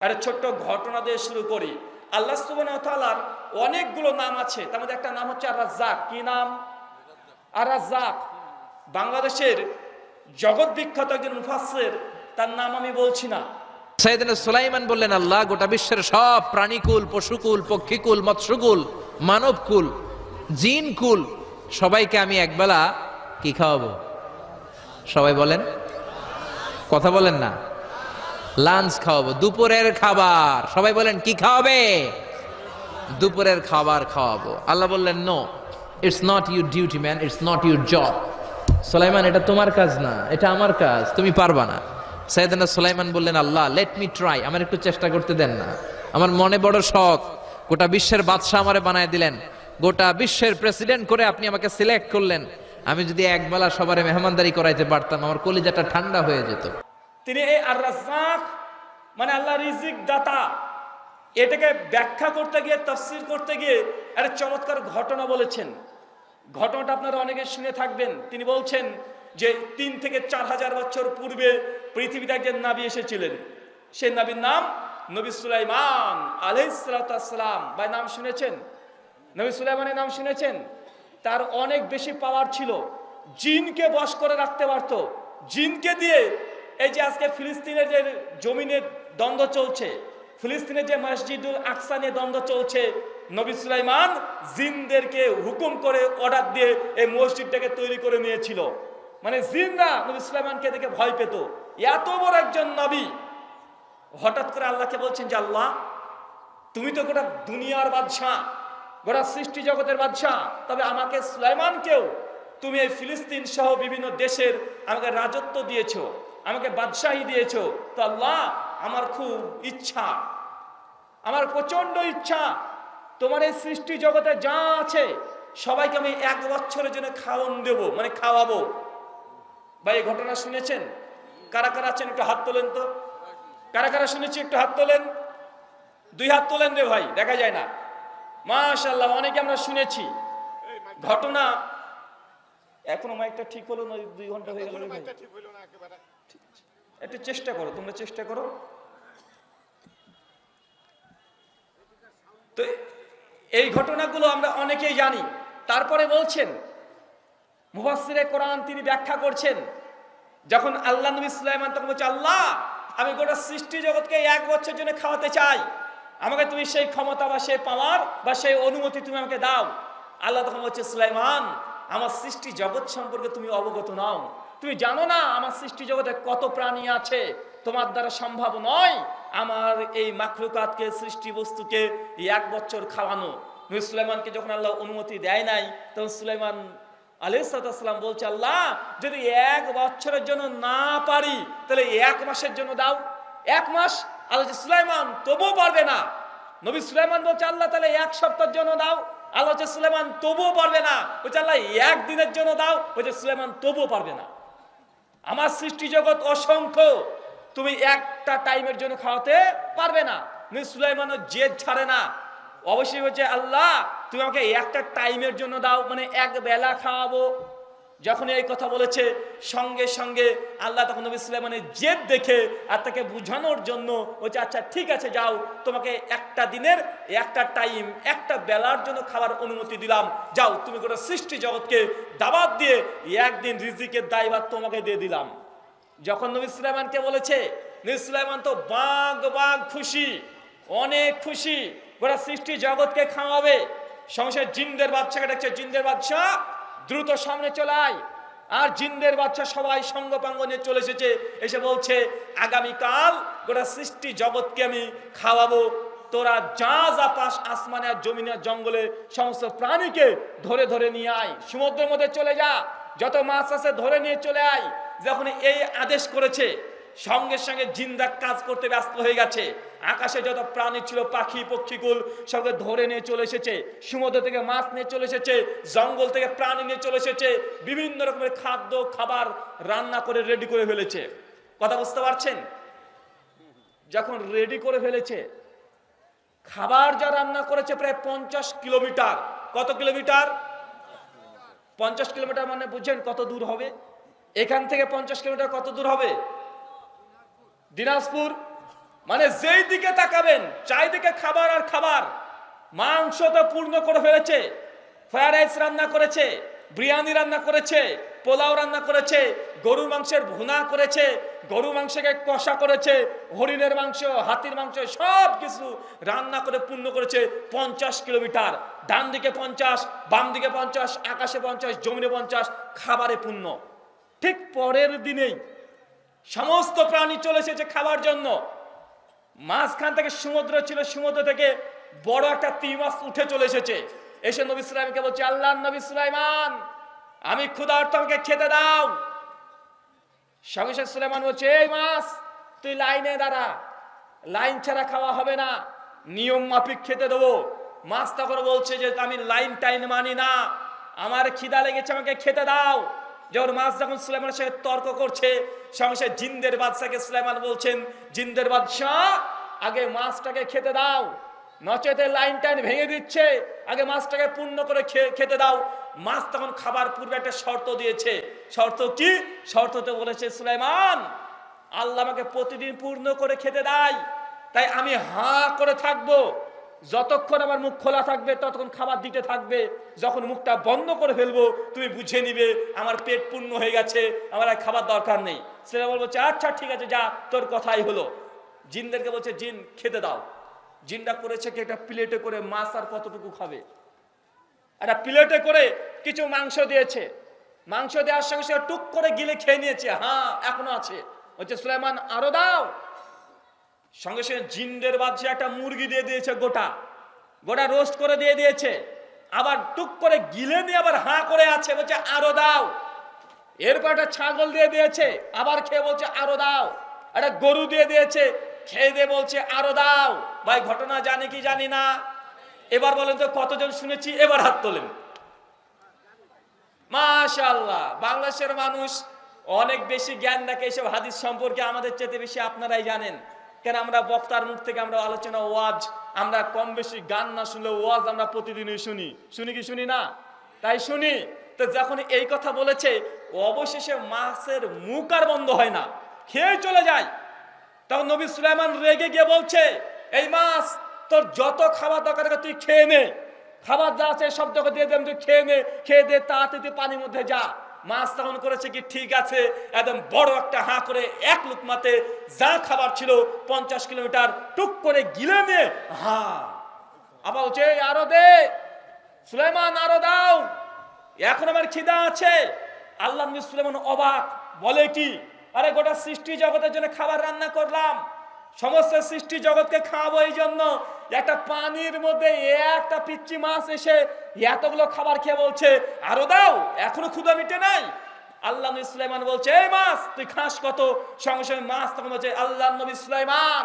একটা ছোট্ট ঘটনা দিয়ে শুরু করি। আল্লাহ সুবহানাহু ওয়া তাআলার অনেকগুলো নাম আছে, তার মধ্যে একটা নাম হচ্ছে আর-রাজ্জাক। কি নাম? আর-রাজ্জাক। বাংলাদেশের জগৎ বিখ্যাত একজন মুফাসসির, তার নাম আমি বলছি না। সাইয়েদনা সুলাইমান বললেন, আল্লাহ গোটা বিশ্বের সব প্রাণীকুল, পশুকুল, পক্ষীকুল, মৎস্যকুল, মানবকুল, জিনকুল সবাইকে আমি একবেলা কি খাওয়াবো? সবাই বলেন, কথা বলেন না। লাঞ্চ খাওয়াবো, দুপুরের খাবার। সবাই বলেন কি খাওয়াবে? দুপুরের খাবার খাওয়াবো। আল্লাহ বললেন, no, it's not your duty man, it's not your job. Sulaiman, এটা তোমার কাজ না, এটা আমার কাজ, তুমি পারবা না। সাইয়েদনা সুলাইমান বললেন, আল্লাহ লেট মি ট্রাই, আমার একটু চেষ্টা করতে দেন না, আমার মনে বড় শখ। গোটা বিশ্বের বাদশাহ আমারে বানায় দিলেন, গোটা বিশ্বের প্রেসিডেন্ট করে আপনি আমাকে সিলেক্ট করলেন। আমি যদি একবেলা সবারে মেহমানদারি করাইতে পারতাম, আমার কলিজাটা ঠান্ডা হয়ে যেত। তিনি এই আর-রাজ্জাক মানে আল্লাহ রিজিক দাতা, এটাকে ব্যাখ্যা করতে গিয়ে, তাফসীর করতে গিয়ে একটা চমৎকার ঘটনা বলেছেন। ঘটনাটা আপনারা অনেকে শুনে থাকবেন। তিনি বলছেন যে ৩ থেকে ৪,০০০ বছর পূর্বে পৃথিবীতে একজন নবী এসেছিলেন। সেই নবীর নাম নবী সুলাইমান আলাইহিস সালাতু ওয়াস সালাম। ভাই নাম শুনেছেন? নবী সুলাইমানের নাম শুনেছেন? তার অনেক বেশি পাওয়ার ছিল, জিনকে বশ করে রাখতে পারত। জিনকে দিয়ে এই যে আজকে ফিলিস্তিনের যে জমিনে দ্বন্দ্ব চলছে, ফিলিস্তিনের যে মসজিদুল আকসা নিয়ে দ্বন্দ্ব চলছে, নবী সুলাইমান জিনদেরকে হুকুম করে অর্ডার দিয়ে এই মসজিদটাকে তৈরি করে নিয়েছিল। মানে জিনরা নবী সুলাইমানকে দেখে ভয় পেত। এত বড় একজন নবী হঠাৎ করে আল্লাহকে বলছেন যে, আল্লাহ তুমি তো গোটা দুনিয়ার বাদশাহ, গোটা সৃষ্টি জগতের বাদশাহ, তবে আমাকে সুলাইমানকেও তুমি এই ফিলিস্তিন সহ বিভিন্ন দেশের আমাকে রাজত্ব দিয়েছো, আমাকে বাদশাহী দিয়েছো। তো আল্লাহ, আমার খুব ইচ্ছা, আমার প্রচন্ড ইচ্ছা, তোমার এই সৃষ্টি জগতে যা আছে সবাইকে আমি 1 বছরের জন্য খাওয়ান দেবো, মানে খাওয়াবো। ভাই এই ঘটনা শুনেছেন? কারা কারা আছেন একটু হাত তোলেন তো। কারা কারা শুনেছি একটু হাত তোলেন। 2 হাত তোলেন রে ভাই, দেখা যায় না। মাশাআল্লাহ, অনেকে আমরা শুনেছি ঘটনা। এখনো মাইকটা ঠিক হলো না, 2 ঘন্টা হয়ে গেল রে ভাই। একটু চেষ্টা করো, তোমরা চেষ্টা করো তো। এই ঘটনাগুলো আমরা অনেকেই জানি। তারপরে বলছেন মুফাসসিরে কোরআন, তিনি ব্যাখ্যা করছেন, যখন আল্লাহ নবী সুলাইমান তখন বলছে, আল্লাহ আমি গোটা সৃষ্টি জগৎকে 1 বছরের জন্য খাওয়াতে চাই, আমাকে তুমি সেই ক্ষমতা বা সেই পাওয়ার বা সেই অনুমতি তুমি আমাকে দাও। আল্লাহ তখন বলছে, সুলাইমান আমার সৃষ্টি জগৎ সম্পর্কে তুমি অবগত নাও, তুমি জানো না আমার সৃষ্টি জগতে কত প্রাণী আছে, তোমার দ্বারা সম্ভব নয় আমার এই মাখলুকাতকে, সৃষ্টি বস্তুকে 1 বছর খাওয়ানো। নবী সুলাইমানকে যখন আল্লাহ অনুমতি দেয় নাই, তখন সুলাইমান আলাইহিস সালাম বলছে, আল্লাহ যদি 1 বছরের জন্য না পারি তাহলে 1 মাসের জন্য দাও। 1 মাস? আল্লাহ সুলাইমান তবুও পারবে না। নবী সুলাইমান বলছে, আল্লাহ তাহলে 1 সপ্তাহের জন্য দাও। আল্লাহ হচ্ছে সুলাইমান তবুও পারবে না। বলছে আল্লাহ 1 দিনের জন্য দাও। বলছে সুলাইমান তবুও পারবে না। আমার সৃষ্টি জগৎ অসংখ্য, তুমি একটা টাইমের জন্য খাওয়াতে পারবে না। নবী সুলাইমানও জেদ ছাড়ে না, অবশ্যই হচ্ছে আল্লাহ তুমি আমাকে একটা টাইমের জন্য দাও, মানে 1 বেলা খাওয়াবো। যখন এই কথা বলেছে, সঙ্গে সঙ্গে আল্লাহ তখন নবী সুলাইমানের জেদ দেখে আর তাকে বুঝানোর জন্য বলছে, আচ্ছা ঠিক আছে যাও, তোমাকে একটা দিনের একটা টাইম, একটা বেলার জন্য খাবার অনুমতি দিলাম, যাও তুমি গোটা সৃষ্টি জগৎকে দাওয়াত দিয়ে 1 দিন রিজিকের দায়ভার তোমাকে দিয়ে দিলাম। যখন নবী সুলাইমানকে বলেছে, নবী সুলাইমান তো বাগ খুশি, অনেক খুশি, গোটা সৃষ্টি জগৎকে খাওয়াবে। সংসার জিনদের বাচ্চাকে ডাকছে, জিনদের বাচ্চা দ্রুত সামনে চলে আয়। আর জিনদের বাচ্চা সবাই সঙ্গপাঙ্গ নিয়ে চলে এসেছে, এসে বলছে আগামীকাল গোটা সৃষ্টি জগৎকে আমি খাওয়াবো, তোরা যা যা পাস আসমানে আর জমিনে আর জঙ্গলে সমস্ত প্রাণীকে ধরে ধরে নিয়ে আয়, সমুদ্রের মধ্যে চলে যা, যত মাছ আছে ধরে নিয়ে চলে আয়। যখন এই আদেশ করেছে, সঙ্গে সঙ্গে জিনরা কাজ করতে ব্যস্ত হয়ে গেছে। আকাশে যত প্রাণী ছিল, পাখি পক্ষীকুল সবকে ধরে নিয়ে চলে এসেছে, সমুদ্র থেকে মাছ নিয়ে চলে এসেছে, জঙ্গল থেকে প্রাণী নিয়ে চলে এসেছে, বিভিন্ন রকমের খাদ্য খাবার রান্না করে রেডি করে ফেলেছে। কথা বুঝতে পারছেন? যখন রেডি করে ফেলেছে, খাবার যা রান্না করেছে প্রায় 50 কিলোমিটার। কত কিলোমিটার? 50 কিলোমিটার মানে বুঝছেন কত দূর হবে? এখান থেকে 50 কিলোমিটার কত দূর হবে? দিনাজপুর। মানে যেই দিকে তাকাবেন চারিদিকে খাবার আর খাবার। মাংস তো পূর্ণ করে ফেলেছে, ফ্রাইড রাইস রান্না করেছে, বিরিয়ানি রান্না করেছে, পোলাও রান্না করেছে, গরুর মাংসের ভুনা করেছে, গরু মাংসকে কষা করেছে, হরিণের মাংস, হাতির মাংস সব কিছু রান্না করে পূর্ণ করেছে। 50 কিলোমিটার, ডান দিকে 50, বাম দিকে 50, আকাশে 50, জমিনে 50, খাবারে পূর্ণ। ঠিক পরের দিনেই সমস্ত প্রাণী চলে এসেছে খাবার জন্য। মাঝখান থেকে সমুদ্র ছিল, সমুদ্র থেকে বড় একটা তীর মাছ উঠে চলে এসেছে। এসে নবী সুলাইমানকে বলছে, আল্লাহর নবী সুলাইমান, আমি ক্ষুধার্ত, আমাকে খেতে দাও। সঙ্গে সঙ্গে সুলাইমান বলছে, এই মাছ তুই লাইনে দাঁড়া, লাইন ছাড়া খাওয়া হবে না, নিয়ম মাফিক খেতে দেবো। মাছ তখন বলছে যে আমি লাইন টাইন মানি না, আমার খিদা লেগেছে, আমাকে খেতে দাও। যখন মাছ যখন সুলাইমানের সাথে তর্ক করছে, সঙ্গে সঙ্গে জিন্দের বাদশাকে সুলাইমান বলছেন, জিন্দের বাদশাহ আগে মাছটাকে খেতে দাও, নচেতে লাইন টাইন ভেঙে দিচ্ছে, আগে মাছটাকে পূর্ণ করে খেতে দাও। মাছ তখন খাবার পূর্বে একটা শর্ত দিয়েছে। শর্ত কি? শর্ততে বলেছে, সুলাইমান, আল্লাহ আমাকে প্রতিদিন পূর্ণ করে খেতে দেয়, তাই আমি হাঁ করে থাকবো। যতক্ষণ আমার মুখ খোলা থাকবে ততক্ষণ খাবার দিতে থাকবে, যখন মুখটা বন্ধ করে ফেলবো তুমি বুঝে নিবে আমার পেট পূর্ণ হয়ে গেছে, আমার আর খাবার দরকার নেই। সুলাইমান বলছে, আচ্ছা ঠিক আছে, যা, তোর কথাই হলো। জিনদেরকে বলছে, জিন খেতে দাও। জিনটা করেছে কি, একটা প্লেটে করে মাছ আর কতটুকু খাবে, একটা প্লেটে করে কিছু মাংস দিয়েছে। মাংস দেওয়ার সঙ্গে সঙ্গে টুক করে গিলে খেয়ে নিয়েছে। হ্যাঁ এখনো আছে। বলছে, সুলাইমান আরো দাও। সঙ্গে সঙ্গে জিনদের বাদশা একটা মুরগি দিয়ে দিয়েছে, গোটা গোটা রোস্ট করে দিয়ে দিয়েছে। আবার টুক করে গিলে নিয়ে আবার হাঁ করে আছে, বলছে আরো দাও। এরপর একটা ছাগল দিয়ে দিয়েছে, আবার খেয়ে বলছে আরো দাও। একটা গরু দিয়ে দিয়েছে, খেয়ে দিয়ে বলছে আরো দাও। ভাই ঘটনা জানি কি জানি না? এবার বলেন তো কতজন শুনেছি? এবার হাত তোলেন। মাশাআল্লাহ, বাংলাদেশের মানুষ অনেক বেশি জ্ঞান রাখে এসব হাদিস সম্পর্কে, আমাদের চেয়ে বেশি আপনারাই জানেন। কেন আমরা বক্তার মুখ থেকে আমরা আলোচনা, ওয়াজ, আমরা কম বেশি গান না শুনলে ওয়াজ আমরা প্রতিদিনই শুনি। শুনি কি শুনি না? তাই শুনি। তো যখন এই কথা বলেছে, অবশেষে মাছের মুখ আর বন্ধ হয় না, খেয়ে চলে যায়। তখন নবী সুলাইমান রেগে গিয়ে বলছে, এই মাছ, তোর যত খাবার দরকার তুই খেয়ে নে, খাবার যা আছে সব তোকে দিয়ে দেন, তুই খেয়ে নে, খেয়ে দে, তাড়াতাড়ি তুই পানির মধ্যে যা। মাছ তখন করেছে কি, ঠিক আছে, একদম বড় একটা হাঁ করে এক লুকমাতে যা খাবার ছিল 50 কিলোমিটার টুক করে গিলে নে। হ্যাঁ, আবার বলছে আরো দে, সুলাইমান আরো দাও, এখন আমার খিদা আছে। আল্লাহ নবী সুলাইমান অবাক, বলে কি, আরে গোটা সৃষ্টি জগতের জন্য খাবার রান্না করলাম, সমস্ত সৃষ্টি জগৎকে খাওয়াবো, এই জন্য একটা পানির মধ্যে একটা পিচ্চি মাছ এসে এতগুলো খাবার খেয়ে বলছে আরো দাও, এখনো ক্ষুধা মিটে নাই। আল্লাহ নবী সুলাইমান বলছে, এই মাছ তুই খাস কত? সঙ্গে সঙ্গে মাছ তখন বলছে, আল্লাহ নবী সুলাইমান,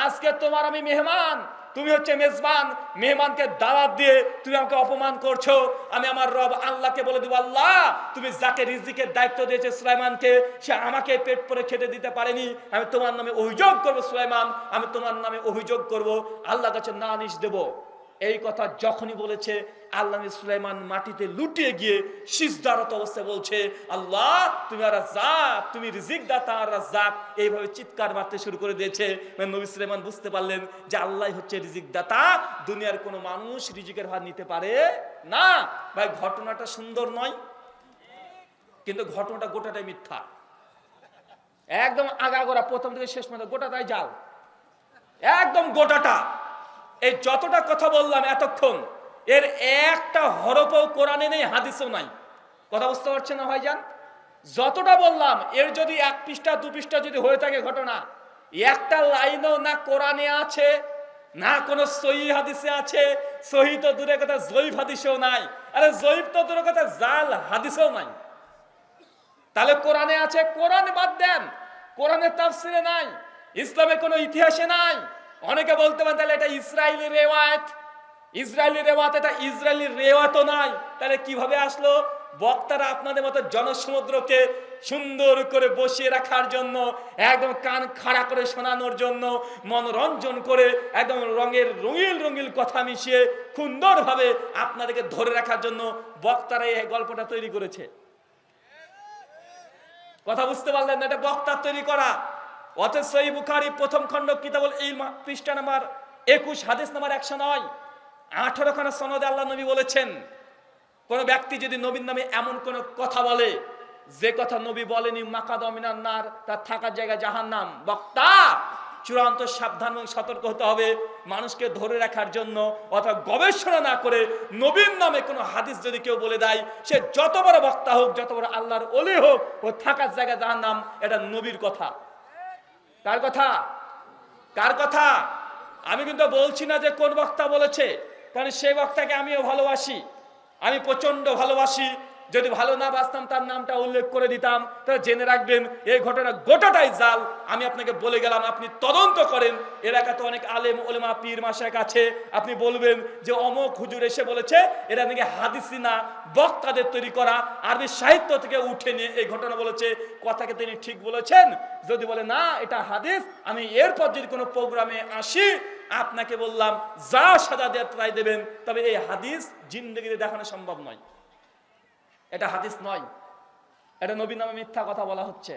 আজকে তোমার আমি মেহমান, তুমি হচ্ছে মেজবান, মেহমানকে দাওয়াত দিয়ে তুমি আমাকে অপমান করছো। আমি আমার রব আল্লাহকে বলে দেবো, আল্লাহ তুমি যাকে রিজিকের দায়িত্ব দিয়েছে সুলাইমানকে, সে আমাকে পেট পরে খেতে দিতে পারেনি, আমি তোমার নামে অভিযোগ করবো। সুলাইমান, আমি তোমার নামে অভিযোগ করব, আল্লাহর কাছে নালিশ দেব। এই কথা যখনই বলেছে, আল্লাহ সুলাইমান মাটিতে লুটিয়ে গিয়ে সিজদারত অবস্থায় বলছে, আল্লাহ তুমি আর রাজ্জাক, তুমি রিজিক দাতা আর রাজ্জাক, এইভাবে চিৎকার মারতে শুরু করে দিয়েছে। নবী সুলাইমান বুঝতে পারলেন যে আল্লাহ হচ্ছে রিজিক দাতা, দুনিয়ার কোনো মানুষ রিজিকের ভার নিতে পারে না। ভাই ঘটনাটা সুন্দর নয়? কিন্তু ঘটনাটা গোটাটাই মিথ্যা, একদম আগাগোড়া, প্রথম থেকে শেষ পর্যন্ত গোটাটাই জাল, একদম গোটাটা। এই যতটা কথা বললাম এতক্ষণ, এর একটা হরফও কোরআনে নেই, হাদিসেও নাই। কথা বুঝতে পারছেন না ভাইজান? যতটা বললাম, এর যদি 1 পৃষ্ঠা 2 পৃষ্ঠা যদি হয়ে থাকে ঘটনা, একটা লাইনও না কোরআনে আছে, না কোনো সহিহ হাদিসে আছে। সহিহ তো দূরের কথা, জয়ীফ হাদিসেও নাই। আরে জয়ীফ তো দূরের কথা, জাল হাদিসেও নাই। তাহলে কোরআনে আছে? কোরআনে বাদ দেন, কোরআনের তাফসিরে নাই, ইসলামের কোনো ইতিহাসে নাই। অনেকে বলতে পারেন তাহলে এটা ইসরায়েলি রেওয়ায়েত, ইসরায়েলি রেওয়ায়েত, এটা ইসরায়েলি রেওয়ায়েতও নাই। তাহলে কিভাবে আসলো? বক্তারা আপনাদের মতো জনসমুদ্রকে সুন্দর করে বসিয়ে রাখার জন্য, একদম কান খাড়া করে শোনানোর জন্য, মনোরঞ্জন করে একদম রঙের রঙিল রঙিল কথা মিশিয়ে সুন্দরভাবে আপনাদেরকে ধরে রাখার জন্য বক্তারা এই গল্পটা তৈরি করেছে। কথা বুঝতে পারলেন না? এটা বক্তার তৈরি করা। অতএব সহিহ বুখারী প্রথম খণ্ড কিতাবুল ইলম পৃষ্ঠা নাম্বার 21 হাদিস নাম্বার 109 18 খানা সনদে আল্লাহ নবী বলেছেন, কোন ব্যক্তি যদি নবীর নামে এমন কোন কথা বলে যে কথা নবী বলেনি, মাকাদ মিনান নার, তার থাকার জায়গা জাহান্নাম। বক্তা চূড়ান্ত সাবধান এবং সতর্ক হতে হবে মানুষকে ধরে রাখার জন্য, অথবা গবেষণা না করে নবীর নামে কোনো হাদিস যদি কেউ বলে দেয়, সে যত বড় বক্তা হোক, যত বড় আল্লাহর ওলি হোক, ও থাকার জায়গা জাহান্নাম। এটা নবীর কথা। কার কথা? কার কথা? আমি কিন্তু বলছি না যে কোন বক্তা বলেছে, কারণ সেই বক্তাকে আমিও ভালোবাসি, আমি প্রচন্ড ভালোবাসি। যদি ভালো না বাসতাম তার নামটা উল্লেখ করে দিতাম, তাহলে জেনে রাখবেন এই ঘটনা গোটাটাই জাল। আমি আপনাকে বলে গেলাম, আপনি তদন্ত করেন। এলাকাতে অনেক আলেম ওলেমা পীর মাশায়েখ আছে, আপনি বলবেন যে অমুক হুজুর এসে বলেছে, এটা নাকি হাদিসই না, বক্তাদের তৈরি করা আরবি সাহিত্য থেকে উঠে নিয়ে এই ঘটনা বলেছে। কথাকে তিনি ঠিক বলেছেন। যদি বলে না এটা হাদিস, আমি এরপর যদি কোনো প্রোগ্রামে আসি, আপনাকে বললাম যা সাজা দেওয়ার ট্রাই দেবেন, তবে এই হাদিস জিন্দেগিতে দেখানো সম্ভব নয়। এটা হাদিস নয়, এটা নবীর নামে মিথ্যা কথা বলা হচ্ছে।